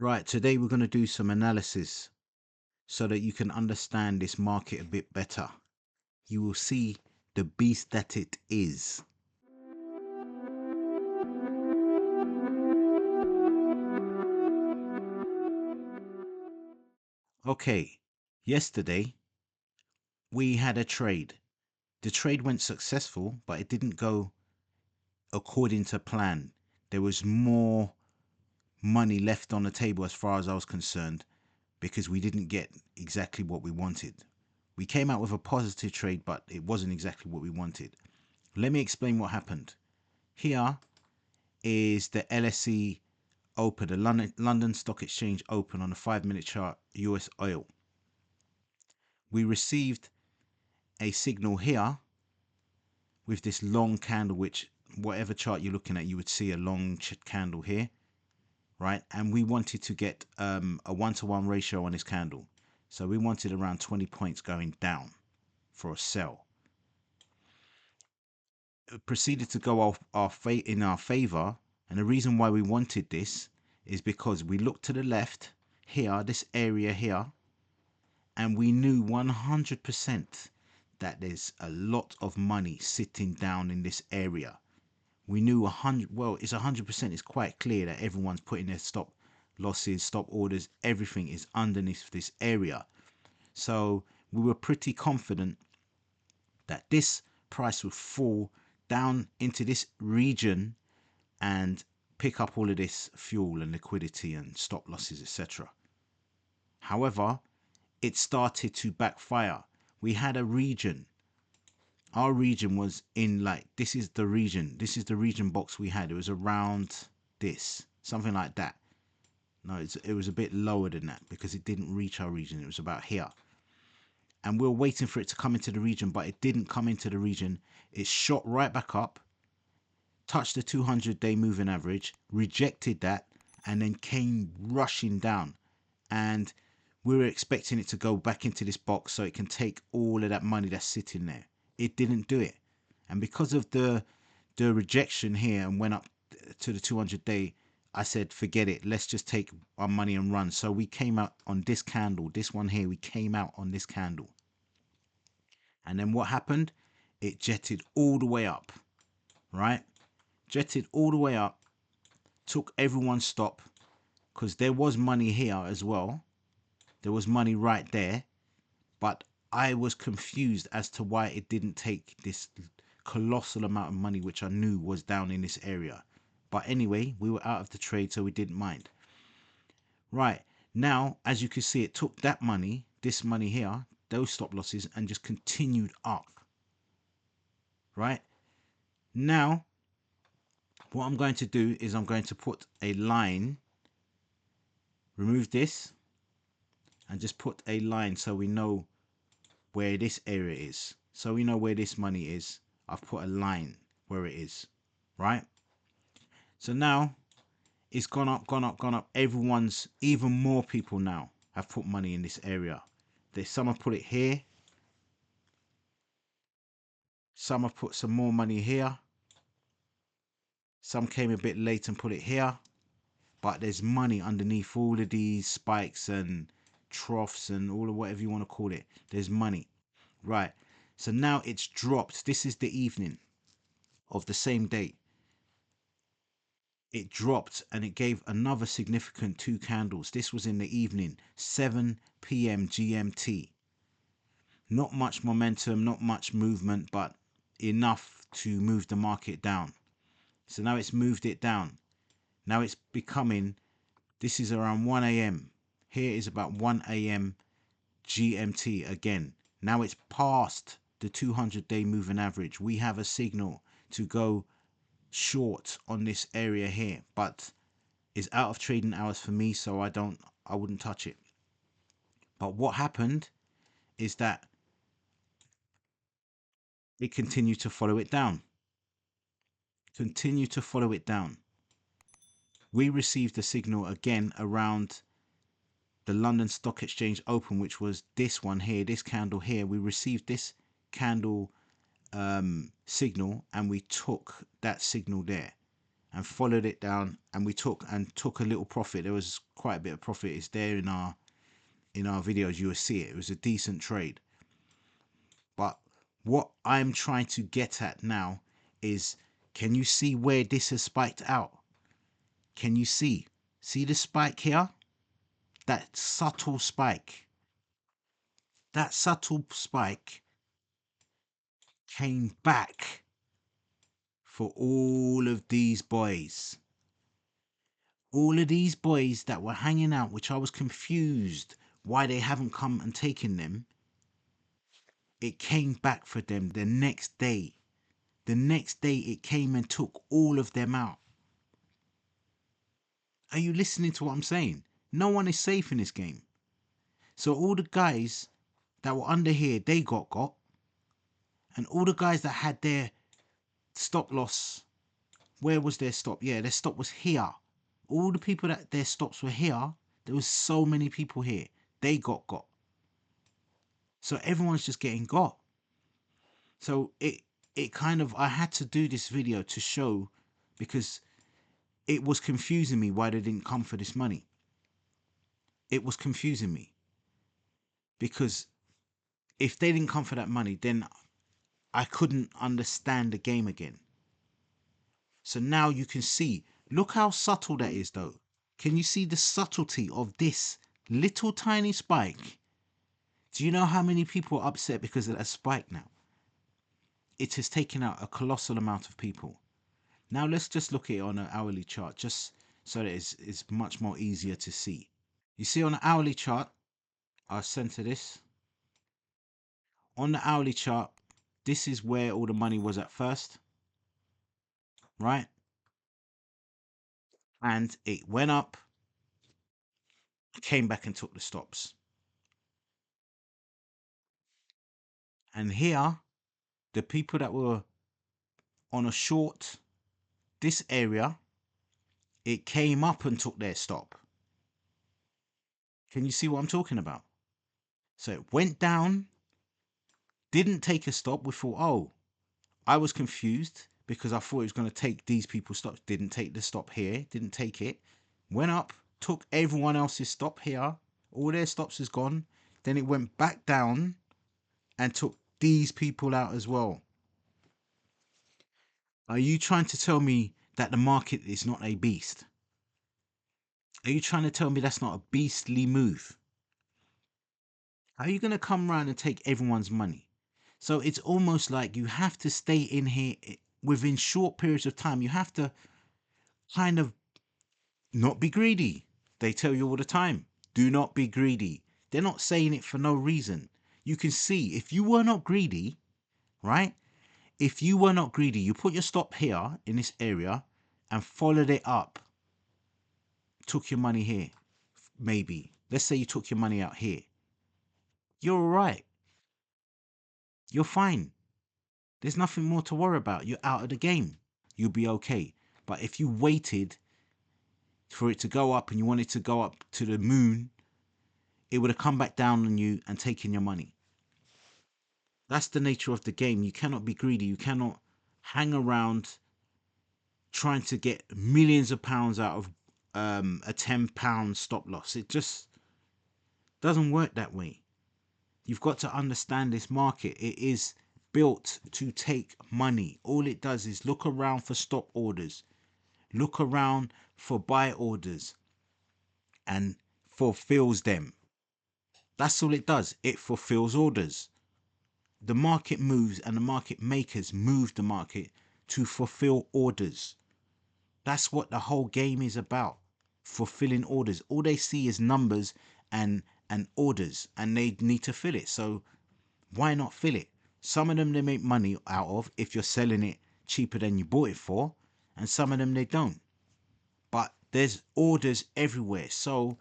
Right, today we're going to do some analysis so that you can understand this market a bit better. You will see the beast that it is. Okay, yesterday we had a trade. The trade went successful, but it didn't go according to plan. There was more money left on the table as far as I was concerned because we didn't get exactly what we wanted. We came out with a positive trade, but it wasn't exactly what we wanted. Let me explain what happened. Here is the LSE Open, the London Stock Exchange Open on the 5-minute chart, US oil. We received a signal here with this long candle, which whatever chart you're looking at, you would see a long candle here, right? And we wanted to get a 1-to-1 ratio on this candle. So we wanted around 20 points going down for a sell. It proceeded to go off in our favor. And the reason why we wanted this is because we looked to the left here, this area here, and we knew 100% that there's a lot of money sitting down in this area. We knew 100, well, it's 100%, it's quite clear that everyone's putting their stop losses, stop orders, everything is underneath this area. So we were pretty confident that this price would fall down into this region and pick up all of this fuel and liquidity and stop losses, etc. However, it started to backfire. We had a region. Our region was in, like, this is the region box we had. It was around this, something like that. No, it was a bit lower than that because it didn't reach our region. It was about here. And we were waiting for it to come into the region, but it didn't come into the region. It shot right back up, touched the 200-day moving average, rejected that, and then came rushing down. And we were expecting it to go back into this box so it can take all of that money that's sitting there. It didn't do it. And because of the rejection here and went up to the 200-day, I said, forget it. Let's just take our money and run. So we came out on this candle, this one here, we came out on this candle. And then what happened? It jetted all the way up, right? Jetted all the way up, took everyone's stop because there was money here as well. There was money right there, but I was confused as to why it didn't take this colossal amount of money, which I knew was down in this area. But anyway, we were out of the trade, so we didn't mind. Right, now, as you can see, it took that money, this money here, those stop losses, and just continued up. Right, now, what I'm going to do is I'm going to put a line, remove this, and just put a line so we know where this area is. So we know where this money is. I've put a line where it is, right? So now it's gone up, gone up, gone up. Everyone's, even more people now have put money in this area. There's some have put it here. Some have put some more money here. Some came a bit late and put it here. But there's money underneath all of these spikes and troughs and all of whatever you want to call it. There's money. Right. So now it's dropped. This is the evening of the same date. It dropped and it gave another significant 2 candles. This was in the evening, 7 p.m. GMT. Not much momentum, not much movement, but enough to move the market down. So now it's moved it down. Now it's becoming, this is around 1 a.m. Here is about 1 a.m. GMT again. Now it's past the 200-day moving average. We have a signal to go short on this area here, but it's out of trading hours for me, so I wouldn't touch it. But what happened is that it continued to follow it down. Continue to follow it down. We received a signal again around the London Stock Exchange Open, which was this one here, this candle here. We received this candle signal and we took that signal there. and followed it down, and we took a little profit. There was quite a bit of profit. It's there in our videos. You will see it. It was a decent trade. But what I'm trying to get at now is, can you see where this has spiked out? Can you see the spike here? That subtle spike. That subtle spike came back for all of these boys. All of these boys that were hanging out, which I was confused why they haven't come and taken them. It came back for them the next day. The next day it came and took all of them out. Are you listening to what I'm saying? No one is safe in this game. So all the guys that were under here, they got. And all the guys that had their stop loss, where was their stop? Yeah, their stop was here. All the people that their stops were here, there was so many people here. They got. So everyone's just getting got. So it kind of, I had to do this video to show, because it was confusing me why they didn't come for this money. It was confusing me, because if they didn't come for that money, then I couldn't understand the game again. So now you can see, look how subtle that is though. Can you see the subtlety of this little tiny spike? Do you know how many people are upset because of that spike now? It has taken out a colossal amount of people. Now let's just look at it on an hourly chart, just so that it's much more easier to see. You see on the hourly chart, I'll center this. On the hourly chart, this is where all the money was at first, right? And it went up, came back and took the stops. And here, the people that were on a short, this area, it came up and took their stop. Can you see what I'm talking about? So it went down, didn't take a stop. We thought, oh, I was confused because I thought it was going to take these people's stops. Didn't take the stop here, didn't take it. Went up, took everyone else's stop here. All their stops is gone. Then it went back down and took these people out as well. Are you trying to tell me that the market is not a beast? Are you trying to tell me that's not a beastly move? How are you going to come around and take everyone's money? So it's almost like you have to stay in here within short periods of time. You have to kind of not be greedy. They tell you all the time, do not be greedy. They're not saying it for no reason. You can see if you were not greedy, right? If you were not greedy, you put your stop here in this area and followed it up. Took your money here, maybe. Let's say you took your money out here. You're all right. You're fine. There's nothing more to worry about. You're out of the game. You'll be okay. But if you waited for it to go up and you wanted to go up to the moon, it would have come back down on you and taken your money. That's the nature of the game. You cannot be greedy. You cannot hang around trying to get millions of pounds out of a £10 stop loss. It just doesn't work that way. You've got to understand this market. It is built to take money. All it does is look around for stop orders, look around for buy orders, and fulfills them. That's all it does. It fulfills orders. The market moves and the market makers move the market to fulfill orders. That's what the whole game is about. Fulfilling orders. All they see is numbers and orders, and they need to fill it. So why not fill it? Some of them they make money out of if you're selling it cheaper than you bought it for, and some of them they don't. But there's orders everywhere. So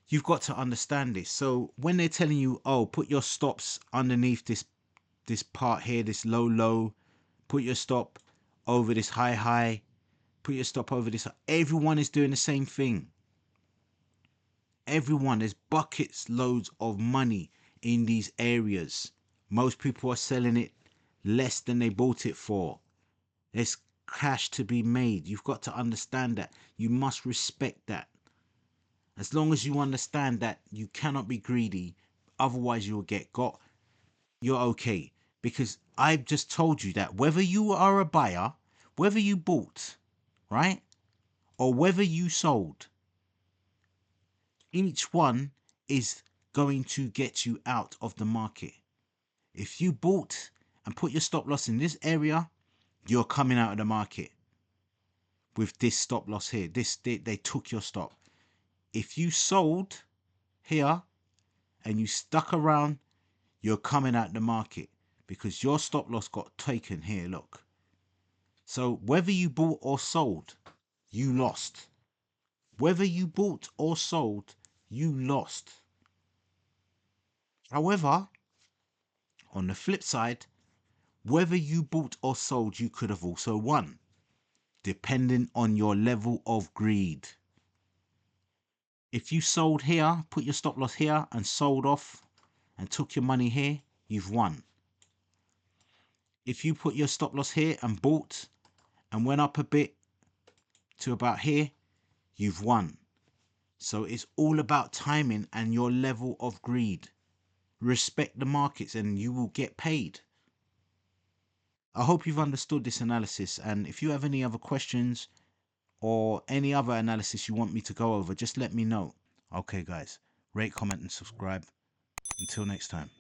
you've got to understand this. So when they're telling you, oh, put your stops underneath this part here, this low, put your stop over this high, put your stop over this. Everyone is doing the same thing. Everyone, there's buckets loads of money in these areas. Most people are selling it less than they bought it for. There's cash to be made. You've got to understand that. You must respect that. As long as you understand that you cannot be greedy, otherwise you'll get got, you're okay. Because I've just told you that whether you are a buyer, whether you bought, right, or whether you sold, each one is going to get you out of the market. If you bought and put your stop loss in this area, you're coming out of the market with this stop loss here. They took your stop. If you sold here and you stuck around, you're coming out the market because your stop loss got taken here. Look. So whether you bought or sold, you lost. Whether you bought or sold, you lost. However, on the flip side, whether you bought or sold, you could have also won, depending on your level of greed. If you sold here, put your stop loss here and sold off and took your money here, you've won. If you put your stop loss here and bought and went up a bit to about here, you've won. So it's all about timing and your level of greed. Respect the markets and you will get paid. I hope you've understood this analysis, and if you have any other questions or any other analysis you want me to go over, just let me know. Okay guys, rate, comment and subscribe. Until next time.